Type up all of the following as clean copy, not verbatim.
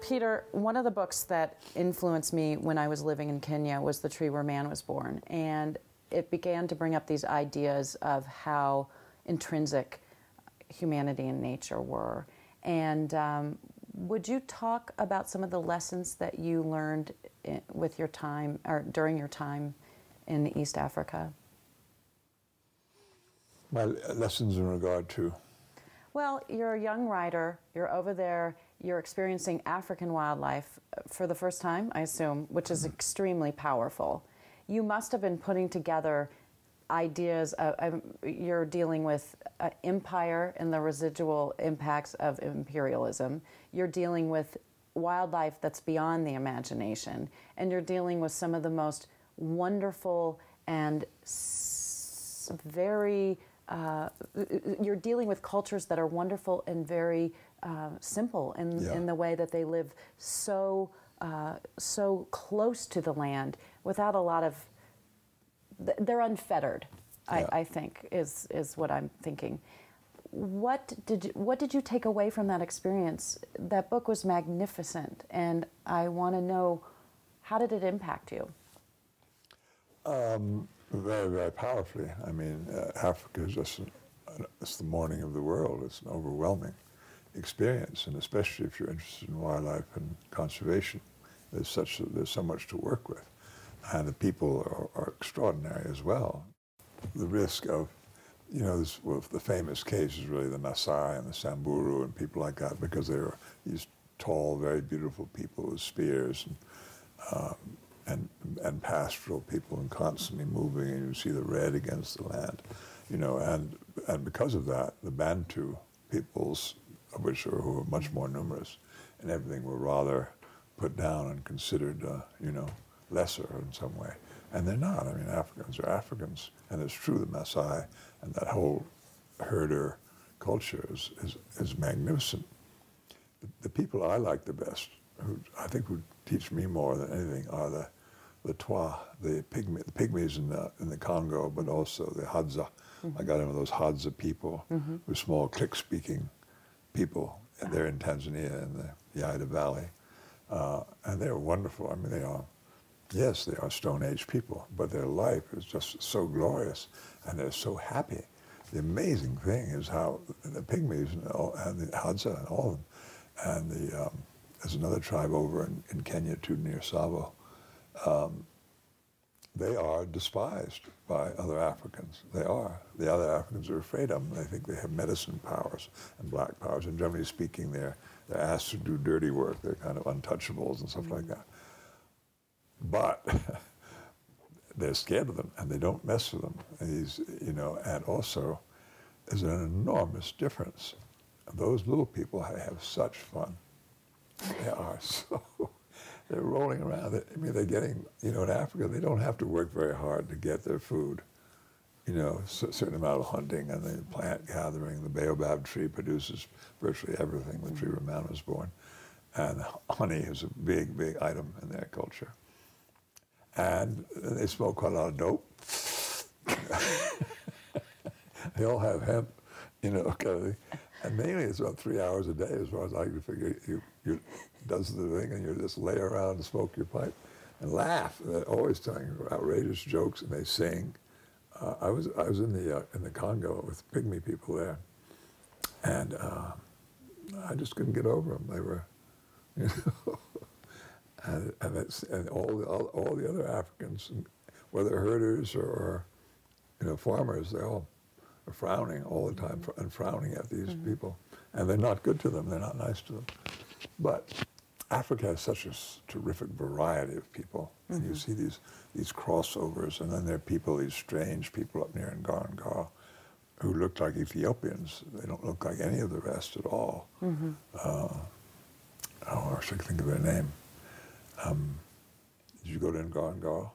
Peter, one of the books that influenced me when I was living in Kenya was The Tree Where Man Was Born, and it began to bring up these ideas of how intrinsic humanity and nature were. And would you talk about some of the lessons that you learned with your time, or during your time in East Africa? My lessons in regard to? Well, you're a young writer, you're over there, you're experiencing African wildlife for the first time, I assume, which is extremely powerful. You must have been putting together ideas you're dealing with empire and the residual impacts of imperialism. You're dealing with wildlife that's beyond the imagination, and you're dealing with some of the most wonderful and very you're dealing with cultures that are wonderful and very simple in the way that they live so close to the land without a lot of. They're unfettered. I think is what I'm thinking. What did you take away from that experience? That book was magnificent, and I want to know, how did it impact you? Very, very powerfully. I mean, Africa is just it's the morning of the world. It's an overwhelming experience, and especially if you're interested in wildlife and conservation, there's so much to work with, and the people are extraordinary as well. The risk of, the famous case is really the Maasai and the Samburu and people like that, because they were these tall, very beautiful people with spears and pastoral people and constantly moving, and you see the red against the land, and because of that, the Bantu peoples, who are much more numerous and everything, were rather put down and considered, lesser in some way. And they're not. I mean, Africans are Africans, and it's true, the Maasai and that whole herder culture is magnificent. The people I like the best, who I think would teach me more than anything, are the Twa, the pygmies in the Congo, but also the Hadza. Mm-hmm. I got into those Hadza people, who are small click-speaking people, and they're in Tanzania in the Yaida Valley, and they're wonderful. I mean, they are Stone Age people, but their life is just so glorious, and they're so happy. The amazing thing is how the pygmies and the Hadza and all of them, and there's another tribe over in Kenya too, near Savo. They are despised by other Africans. They are. The other Africans are afraid of them. They think they have medicine powers and black powers. And generally speaking, they're asked to do dirty work. They're kind of untouchables and stuff like that. But they're scared of them, and they don't mess with them. And also, there's an enormous difference. Those little people have such fun. They are so. They're rolling around. They're getting, in Africa, they don't have to work very hard to get their food. A certain amount of hunting and the plant gathering. The baobab tree produces virtually everything. The tree where man was born. And honey is a big, big item in their culture. And they smoke quite a lot of dope. They all have hemp, kind of thing. And mainly it's about 3 hours a day, as far as I can figure. You does the thing, and you just lay around and smoke your pipe and laugh. They're always telling outrageous jokes, and they sing. I was in the Congo with pygmy people there, and I just couldn't get over them. They were, and all the other Africans, whether herders or farmers, they all are frowning all the time and frowning at these people, and they're not good to them. They're not nice to them. But Africa has such a terrific variety of people, and you see these crossovers, and then there are people, these strange people up near Ngorongoro, who look like Ethiopians. They don't look like any of the rest at all. I should think of their name. Did you go to Ngorongoro?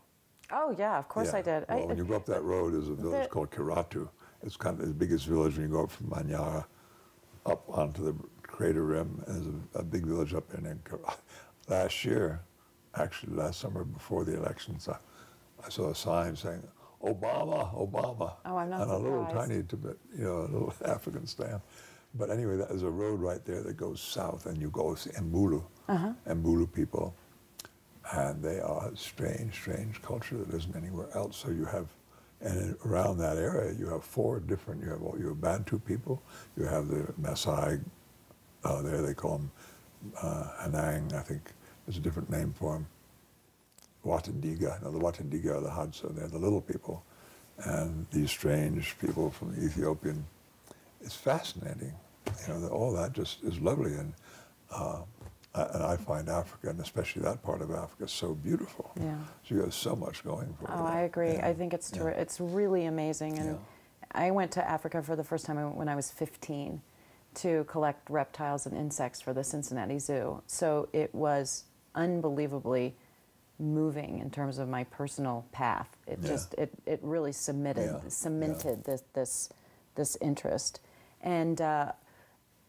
Oh yeah, of course I did. Well, when you go up that road, there's a village called Kiratu. It's kind of the biggest village when you go up from Manyara up onto the crater rim. There's a big village up there named Kiratu. Last year, actually last summer before the elections, I saw a sign saying, "Obama, Obama." Oh, I'm not on surprised. a little tiny Tibet, a little African stand. But anyway, there's a road right there that goes south, and you go see Mbulu, Mbulu people, and they are a strange, strange culture that isn't anywhere else. So you have, and around that area, you have four different, you have Bantu people, you have the Maasai, there they call them Hanang, I think there's a different name for them, Watandiga. Now the Watandiga are the Hadza, they're the little people, and these strange people from the Ethiopian. It's fascinating, all that just is lovely, and I find Africa, and especially that part of Africa, so beautiful. Yeah. So you have so much going for it. Oh, I agree. I think it's it's really amazing, and I went to Africa for the first time when I was 15 to collect reptiles and insects for the Cincinnati Zoo. So it was unbelievably moving in terms of my personal path. It just it really cemented this interest. And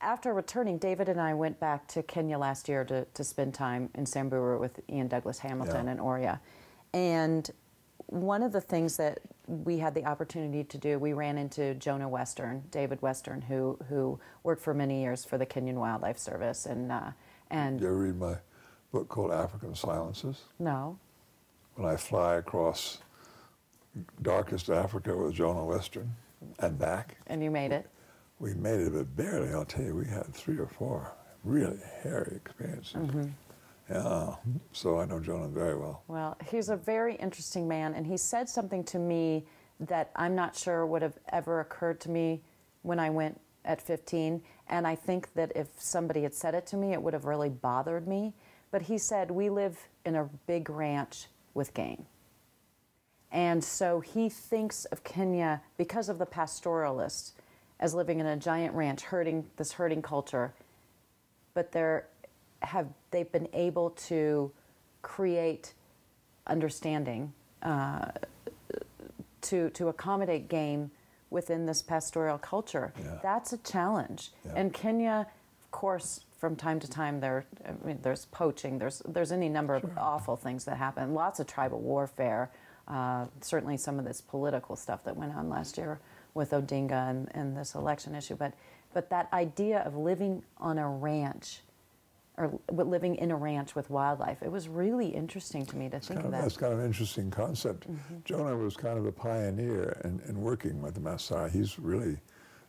after returning, David and I went back to Kenya last year to spend time in Samburu with Ian Douglas Hamilton and Oria. And one of the things that we had the opportunity to do, we ran into David Western, who worked for many years for the Kenyan Wildlife Service. And Did you ever read my book called African Silences? No. When I fly across darkest Africa with Jonah Western and back. And you made it? We made it, but barely. I'll tell you, we had 3 or 4 really hairy experiences. Yeah, so I know Jonah very well. Well, he's a very interesting man, and he said something to me that I'm not sure would have ever occurred to me when I went at 15, and I think that if somebody had said it to me, it would have really bothered me. But he said, we live in a big ranch with game. And so he thinks of Kenya, because of the pastoralists, as living in a giant ranch, this herding culture, but they've been able to create understanding to accommodate game within this pastoral culture. Yeah. That's a challenge. Yeah. And Kenya, of course, from time to time, there's poaching, there's any number of awful things that happen, lots of tribal warfare, certainly some of this political stuff that went on last year with Odinga and this election issue, but that idea of living on a ranch, or living in a ranch with wildlife, it was really interesting to me to think of that. That's kind of an interesting concept. Jonah was kind of a pioneer in working with the Maasai. He's really,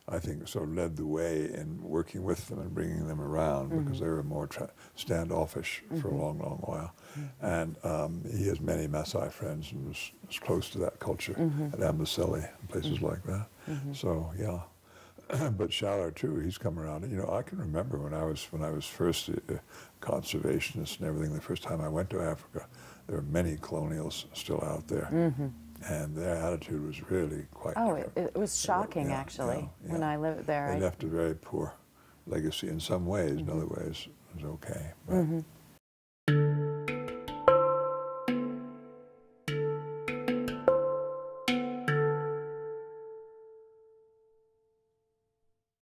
I think, sort of led the way in working with them and bringing them around, because they were more standoffish for a long, long while. And he has many Maasai friends and was close to that culture at Amboseli and places like that. So, yeah. But Schaller, too, he's come around. I can remember when I was first a conservationist and everything, the first time I went to Africa, there were many colonials still out there. And their attitude was really quite different. It was shocking, actually, when I lived there. They left a very poor legacy in some ways. In other ways, it was okay. But